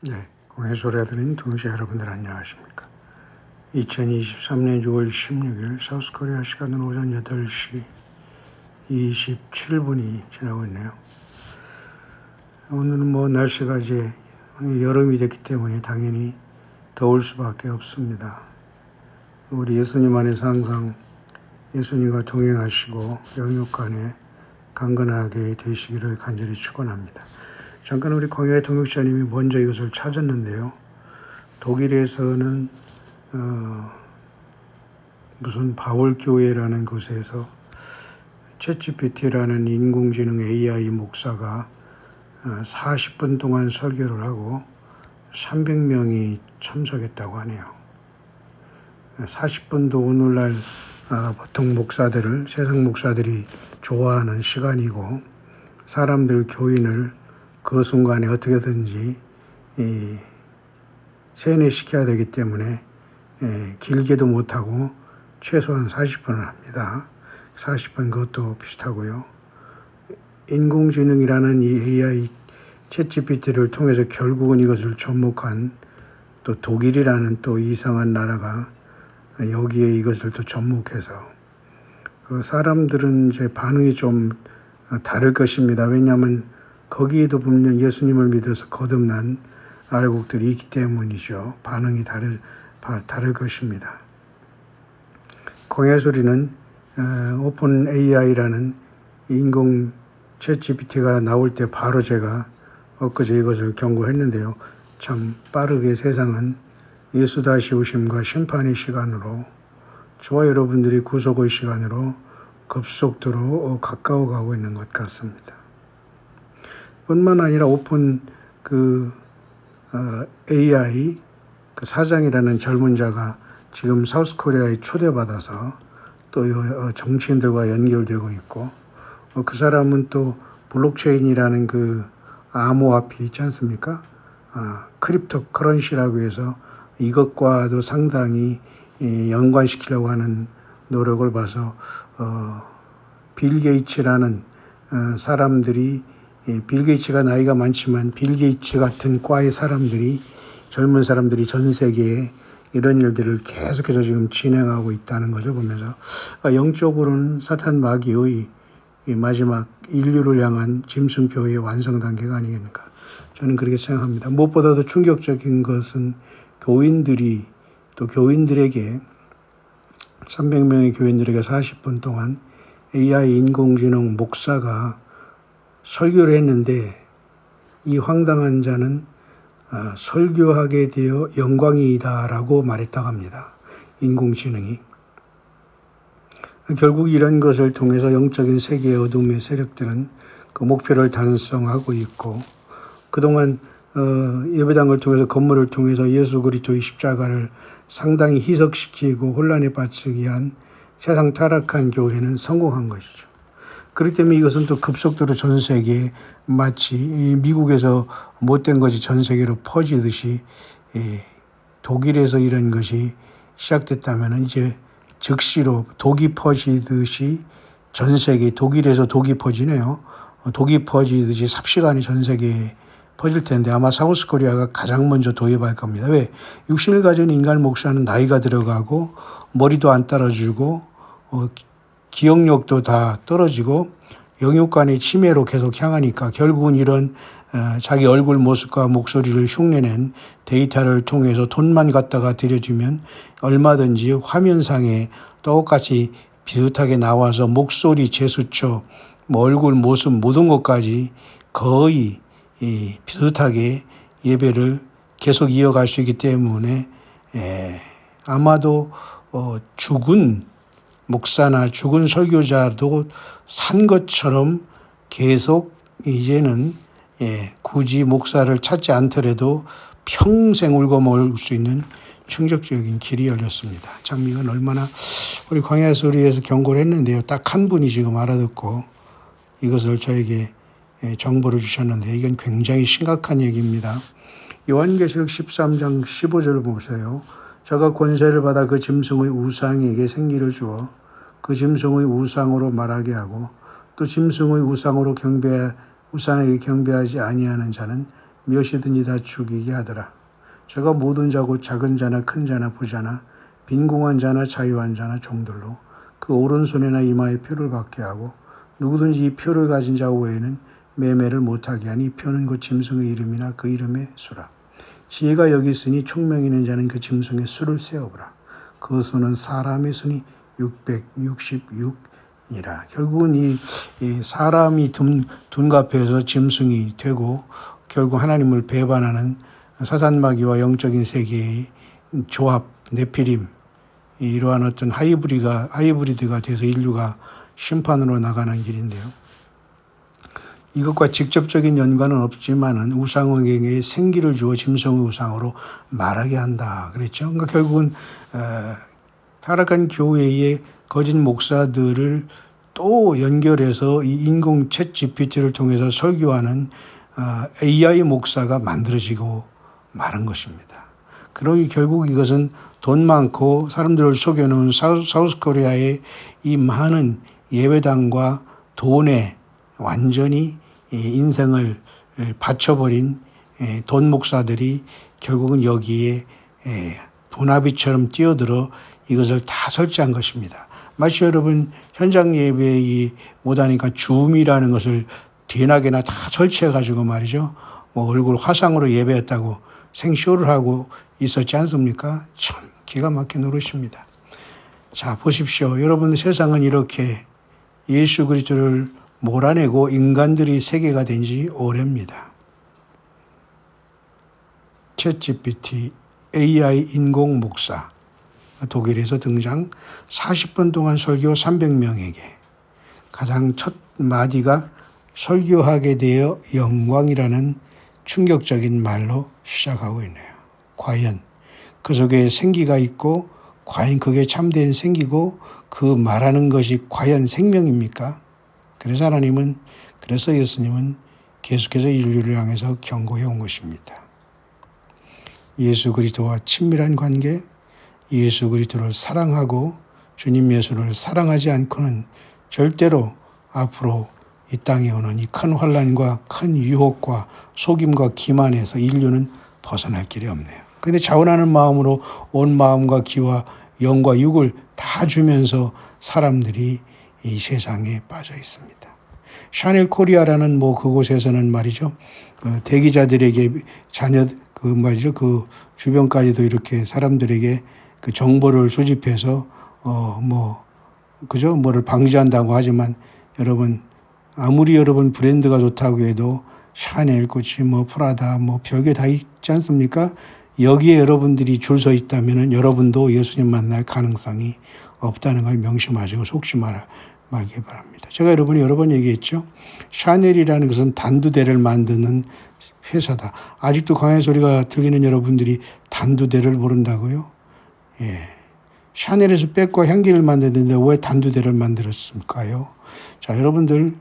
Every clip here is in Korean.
네, 공해소리 들은 동시에 여러분들 안녕하십니까? 2023년 6월 16일 사우스코리아 시간으로 오전 8시 27분이 지나고 있네요. 오늘은 날씨가 이제 여름이 됐기 때문에 당연히 더울 수밖에 없습니다. 우리 예수님 안에서 항상 예수님과 동행하시고 영육 안에 강건하게 되시기를 간절히 축원합니다. 잠깐 우리 광야의 동역자님이 먼저 이것을 찾았는데요. 독일에서는 무슨 바울교회라는 곳에서 챗GPT라는 인공지능 AI 목사가 40분 동안 설교를 하고 300명이 참석했다고 하네요. 40분도 오늘날 보통 목사들을, 세상 목사들이 좋아하는 시간이고, 사람들 교인을 그 순간에 어떻게든지 세뇌시켜야 되기 때문에 길게도 못하고 최소한 40분을 합니다. 40분 그것도 비슷하고요. 인공지능이라는 이 AI 챗GPT를 통해서 결국은 이것을 접목한 또 독일이라는 또 이상한 나라가 여기에 이것을 또 접목해서 그 사람들은 이제 반응이 좀 다를 것입니다. 왜냐하면 거기에도 분명 예수님을 믿어서 거듭난 알곡들이 있기 때문이죠. 반응이 다를 것입니다. 공해소리는 오픈 AI라는 인공 챗GPT가 나올 때 바로 제가 엊그제 이것을 경고했는데요. 참 빠르게 세상은 예수 다시 오심과 심판의 시간으로, 저와 여러분들이 구속의 시간으로 급속도로 가까워가고 있는 것 같습니다. 뿐만 아니라 오픈 AI 사장이라는 젊은 자가 지금 사우스코리아에 초대받아서 또 정치인들과 연결되고 있고, 그 사람은 또 블록체인이라는 그 암호화폐 있지 않습니까? 크립토 커런시라고 해서 이것과도 상당히 연관시키려고 하는 노력을 봐서 빌 게이츠라는 사람들이, 빌 게이츠가 나이가 많지만 빌 게이츠 같은 과의 사람들이, 젊은 사람들이 전 세계에 이런 일들을 계속해서 지금 진행하고 있다는 것을 보면서 영적으로는 사탄 마귀의 마지막 인류를 향한 짐승표의 완성 단계가 아니겠습니까? 저는 그렇게 생각합니다. 무엇보다도 충격적인 것은 교인들이, 또 교인들에게 300명의 교인들에게 40분 동안 AI 인공지능 목사가 설교를 했는데, 이 황당한 자는 설교하게 되어 영광이다라고 말했다고 합니다. 인공지능이. 결국 이런 것을 통해서 영적인 세계의 어둠의 세력들은 그 목표를 달성하고 있고, 그동안 예배당을 통해서, 건물을 통해서 예수 그리스도의 십자가를 상당히 희석시키고 혼란에 빠지게 한 세상 타락한 교회는 성공한 것이죠. 그렇기 때문에 이것은 또 급속도로 전 세계에, 마치 미국에서 못된 것이 전 세계로 퍼지듯이 독일에서 이런 것이 시작됐다면 이제 즉시로 독이 퍼지듯이 전 세계, 독일에서 독이 퍼지네요. 독이 퍼지듯이 삽시간에 전 세계에 퍼질 텐데 아마 사우스코리아가 가장 먼저 도입할 겁니다. 왜? 육신을 가진 인간 목사는 나이가 들어가고 머리도 안 따라주고 기억력도 다 떨어지고 영육간의 치매로 계속 향하니까 결국은 이런 자기 얼굴 모습과 목소리를 흉내낸 데이터를 통해서 돈만 갖다가 들여주면 얼마든지 화면상에 똑같이 비슷하게 나와서 목소리, 제스처, 얼굴 모습 모든 것까지 거의 비슷하게 예배를 계속 이어갈 수 있기 때문에 아마도 죽은 목사나 죽은 설교자도 산 것처럼 계속 이제는 굳이 목사를 찾지 않더라도 평생 울고 먹을 수 있는 충격적인 길이 열렸습니다. 참 이건 얼마나, 우리 광야 소리에서 경고를 했는데요. 딱 한 분이 지금 알아듣고 이것을 저에게 정보를 주셨는데 이건 굉장히 심각한 얘기입니다. 요한계시록 13장 15절을 보세요. 저가 권세를 받아 그 짐승의 우상에게 생기를 주어 그 짐승의 우상으로 말하게 하고 또 짐승의 우상에게 경배하지 아니하는 자는 무엇이든지 다 죽이게 하더라. 저가 모든 자고 작은 자나 큰 자나 부자나 빈궁한 자나 자유한 자나 종들로 그 오른손이나 이마에 표를 받게 하고 누구든지 이 표를 가진 자 외에는 매매를 못하게 하니 이 표는 그 짐승의 이름이나 그 이름의 수라. 지혜가 여기 있으니 총명 있는 자는 그 짐승의 수를 세어보라. 그 수는 사람의 수니 666이라. 결국은 이 사람이 둔갑해서 짐승이 되고 결국 하나님을 배반하는 사단마귀와 영적인 세계의 조합, 네피림, 이러한 어떤 하이브리드가 돼서 인류가 심판으로 나가는 길인데요. 이것과 직접적인 연관은 없지만은 우상에게 생기를 주어 짐승의 우상으로 말하게 한다 그랬죠. 그러니까 결국은 타락한 교회의 거짓 목사들을 또 연결해서 이 인공 챗 GPT를 통해서 설교하는 AI 목사가 만들어지고 마는 것입니다. 그러니 결국 이것은 돈 많고 사람들을 속여놓은 사우스코리아의 이 많은 예배당과 돈에 완전히 인생을 바쳐버린 돈 목사들이 결국은 여기에 분화비처럼 뛰어들어 이것을 다 설치한 것입니다. 마치 여러분 현장 예배에 못하니까 줌이라는 것을 뒤나게나 다 설치해가지고 말이죠. 뭐 얼굴 화상으로 예배했다고 생쇼를 하고 있었지 않습니까? 참 기가 막힌 노릇입니다. 자, 보십시오. 여러분, 세상은 이렇게 예수 그리스도를 몰아내고 인간들이 세계가 된 지 오래입니다. 챗GPT, AI 인공 목사, 독일에서 등장 40분 동안 설교 300명에게 가장 첫 마디가 설교하게 되어 영광이라는 충격적인 말로 시작하고 있네요. 과연 그 속에 생기가 있고 과연 그게 참된 생기고 그 말하는 것이 과연 생명입니까? 그래서 예수님은 계속해서 인류를 향해서 경고해 온 것입니다. 예수 그리스도와 친밀한 관계, 예수 그리스도를 사랑하고 주님 예수를 사랑하지 않고는 절대로 앞으로 이 땅에 오는 이 큰 환난과 큰 유혹과 속임과 기만에서 인류는 벗어날 길이 없네요. 그런데 자원하는 마음으로 온 마음과 기와 영과 육을 다 주면서 사람들이 이 세상에 빠져 있습니다. 샤넬 코리아라는 그곳에서는 말이죠. 대기자들에게 그 주변까지도 이렇게 사람들에게 그 정보를 수집해서 뭐를 방지한다고 하지만 여러분 아무리 여러분 브랜드가 좋다고 해도 샤넬, 구치, 프라다, 별게 다 있지 않습니까? 여기에 여러분들이 줄 서 있다면은 여러분도 예수님 만날 가능성이 없다는 걸 명심하시고 속지 말기 바랍니다. 제가 여러분이 여러 번 얘기했죠. 샤넬이라는 것은 단두대를 만드는 회사다. 아직도 광야 소리가 들리는 여러분들이 단두대를 모른다고요? 예. 샤넬에서 백과 향기를 만드는데 왜 단두대를 만들었을까요? 자, 여러분들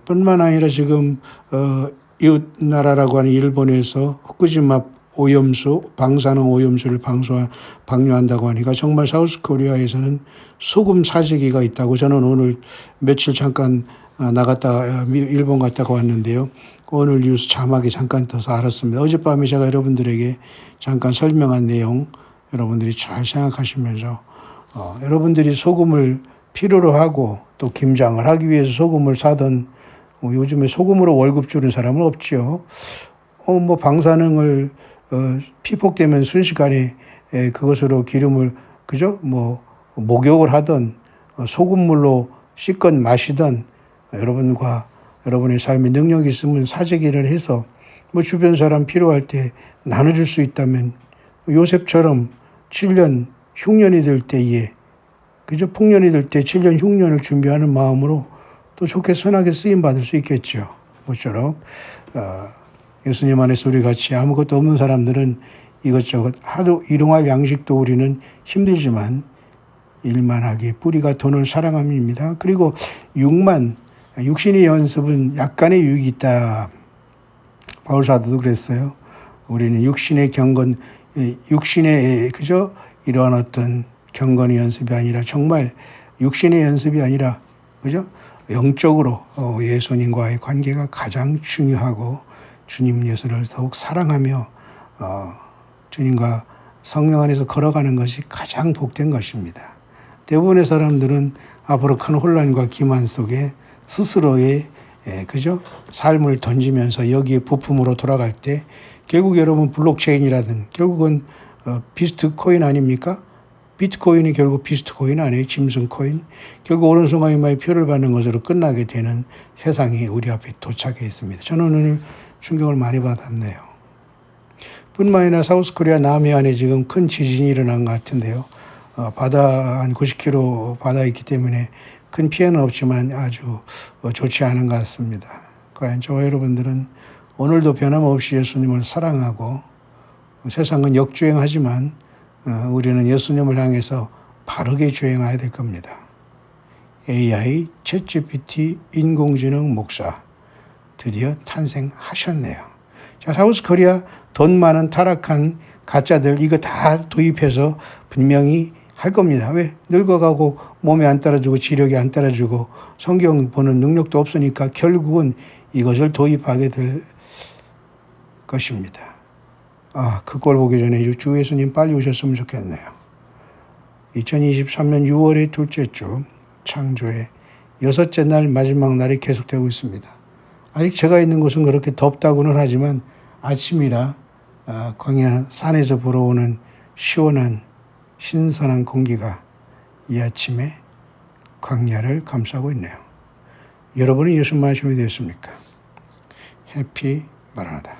뿐만 아니라 지금 이웃 나라라고 하는 일본에서 후쿠시마 오염수, 방사능 오염수를 방류한다고 하니까 정말 사우스코리아에서는 소금 사재기가 있다고 저는 오늘 며칠 잠깐 일본 갔다가 왔는데요. 오늘 뉴스 자막에 잠깐 떠서 알았습니다. 어젯밤에 제가 여러분들에게 잠깐 설명한 내용 여러분들이 잘 생각하시면서 여러분들이 소금을 필요로 하고 또 김장을 하기 위해서 소금을 사던 요즘에 소금으로 월급 주는 사람은 없죠. 방사능을 피폭되면 순식간에 그것으로 기름을 목욕을 하던 소금물로 씻건 마시던 여러분과 여러분의 삶에 능력이 있으면 사재기를 해서 주변 사람 필요할 때 나눠줄 수 있다면 요셉처럼 7년 흉년이 될 때에 풍년이 될 때 7년 흉년을 준비하는 마음으로 또 좋게 선하게 쓰임받을 수 있겠죠. 모처럼 예수님 안에서 우리 같이 아무것도 없는 사람들은 이것저것 하도 일용할 양식도 우리는 힘들지만 일만하게 뿌리가 돈을 사랑함입니다. 그리고 육신의 연습은 약간의 유익이 있다. 바울사도도 그랬어요. 우리는 육신의 이러한 어떤 경건의 연습이 아니라 정말 육신의 연습이 아니라 영적으로 예수님과의 관계가 가장 중요하고 주님 예수를 더욱 사랑하며 주님과 성령 안에서 걸어가는 것이 가장 복된 것입니다. 대부분의 사람들은 앞으로 큰 혼란과 기만 속에 스스로의 그죠? 삶을 던지면서 여기에 부품으로 돌아갈 때 결국 여러분 블록체인이라든 결국은 비트코인 아닙니까? 비트코인이 결국 비트코인 아니에요. 짐승코인. 결국 오른손가이마의 표를 받는 것으로 끝나게 되는 세상이 우리 앞에 도착해 있습니다. 저는 오늘 충격을 많이 받았네요. 뿐만 아니라 사우스코리아 남해안에 지금 큰 지진이 일어난 것 같은데요. 바다 한 90km 바다에 있기 때문에 큰 피해는 없지만 아주 좋지 않은 것 같습니다. 과연 저와 여러분들은 오늘도 변함없이 예수님을 사랑하고 세상은 역주행하지만 우리는 예수님을 향해서 바르게 주행해야 될 겁니다. AI, 챗GPT, 인공지능 목사 드디어 탄생하셨네요. 자, 사우스코리아 돈 많은 타락한 가짜들 이거 다 도입해서 분명히 할 겁니다. 왜? 늙어가고 몸이 안 따라주고 지력이 안 따라주고 성경 보는 능력도 없으니까 결국은 이것을 도입하게 될 것입니다. 그 꼴 보기 전에 주 예수님 빨리 오셨으면 좋겠네요. 2023년 6월의 둘째 주 창조의 6째 날 마지막 날이 계속되고 있습니다. 아직 제가 있는 곳은 그렇게 덥다고는 하지만 아침이라 광야 산에서 불어오는 시원한 신선한 공기가 이 아침에 광야를 감싸고 있네요. 여러분은 예수 만심이 되었습니까? 해피 마라나다.